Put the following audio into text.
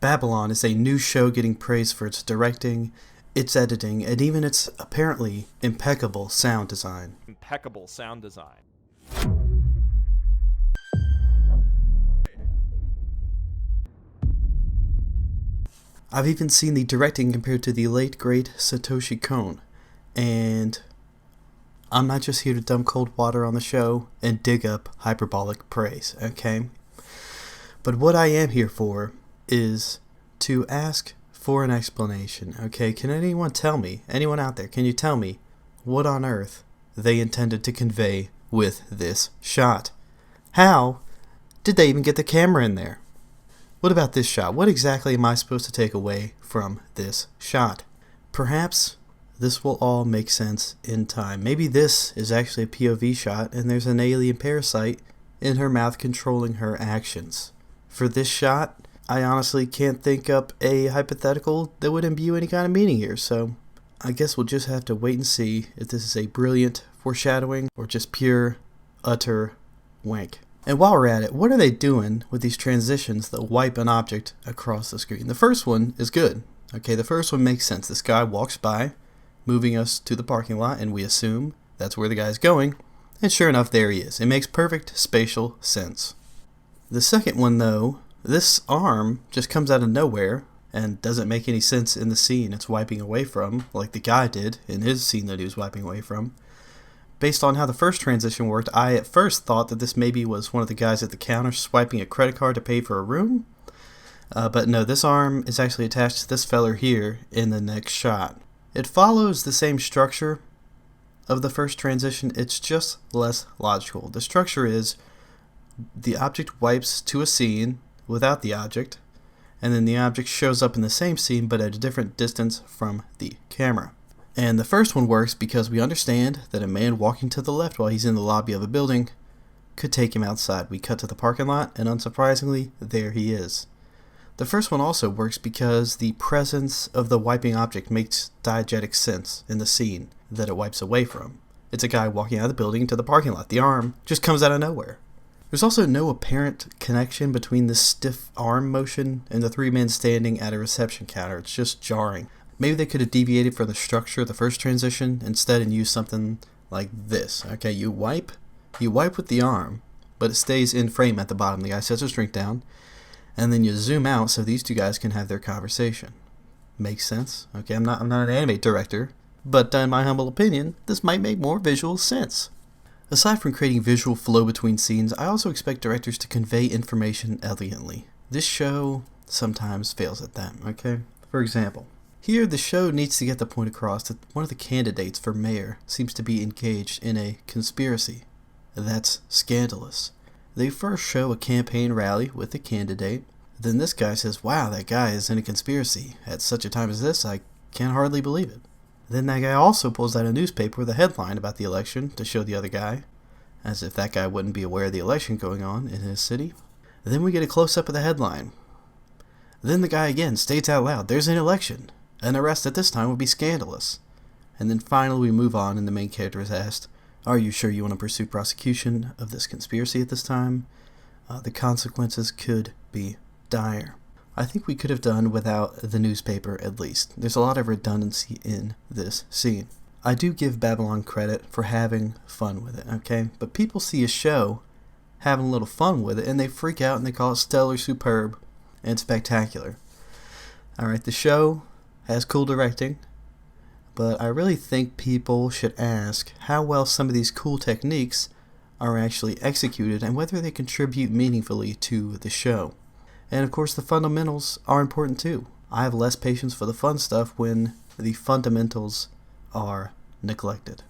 Babylon is a new show getting praised for its directing, its editing, and even its apparently impeccable sound design. Impeccable sound design. I've even seen the directing compared to the late great Satoshi Kon, and I'm not just here to dump cold water on the show and dig up hyperbolic praise, okay? But what I am here for is to ask for an explanation, okay? Can anyone tell me, anyone out there, can you tell me what on earth they intended to convey with this shot? How did they even get the camera in there? What about this shot? What exactly am I supposed to take away from this shot? Perhaps this will all make sense in time. Maybe this is actually a POV shot and there's an alien parasite in her mouth controlling her actions. For this shot, I honestly can't think up a hypothetical that would imbue any kind of meaning here, so I guess we'll just have to wait and see if this is a brilliant foreshadowing or just pure, utter wank. And while we're at it, what are they doing with these transitions that wipe an object across the screen? The first one is good. Okay, the first one makes sense. This guy walks by, moving us to the parking lot, and we assume that's where the guy's going. And sure enough, there he is. It makes perfect spatial sense. The second one, though, this arm just comes out of nowhere and doesn't make any sense in the scene it's wiping away from, like the guy did in his scene that he was wiping away from. Based on how the first transition worked, I at first thought that this maybe was one of the guys at the counter swiping a credit card to pay for a room. But no, this arm is actually attached to this feller here in the next shot. It follows the same structure of the first transition, it's just less logical. The structure is the object wipes to a scene without the object, and then the object shows up in the same scene but at a different distance from the camera. And the first one works because we understand that a man walking to the left while he's in the lobby of a building could take him outside. We cut to the parking lot, and unsurprisingly, there he is. The first one also works because the presence of the wiping object makes diegetic sense in the scene that it wipes away from. It's a guy walking out of the building to the parking lot. The arm just comes out of nowhere. There's also no apparent connection between this stiff arm motion and the three men standing at a reception counter. It's just jarring. Maybe they could have deviated from the structure of the first transition instead and used something like this. Okay, you wipe with the arm, but it stays in frame at the bottom. The guy sets his drink down, and then you zoom out so these two guys can have their conversation. Makes sense? Okay, I'm not an anime director, but in my humble opinion, this might make more visual sense. Aside from creating visual flow between scenes, I also expect directors to convey information elegantly. This show sometimes fails at that, okay? For example, here the show needs to get the point across that one of the candidates for mayor seems to be engaged in a conspiracy. That's scandalous. They first show a campaign rally with the candidate, then this guy says, wow, that guy is in a conspiracy. At such a time as this, I can't hardly believe it. Then that guy also pulls out a newspaper with a headline about the election to show the other guy, as if that guy wouldn't be aware of the election going on in his city. Then we get a close-up of the headline. Then the guy again states out loud, there's an election. An arrest at this time would be scandalous. And then finally we move on and the main character is asked, are you sure you want to pursue prosecution of this conspiracy at this time? The consequences could be dire. I think we could have done without the newspaper at least. There's a lot of redundancy in this scene. I do give Babylon credit for having fun with it, okay? But people see a show having a little fun with it and they freak out and they call it stellar, superb, and spectacular. Alright, the show has cool directing, but I really think people should ask how well some of these cool techniques are actually executed and whether they contribute meaningfully to the show. And of course the fundamentals are important too. I have less patience for the fun stuff when the fundamentals are neglected.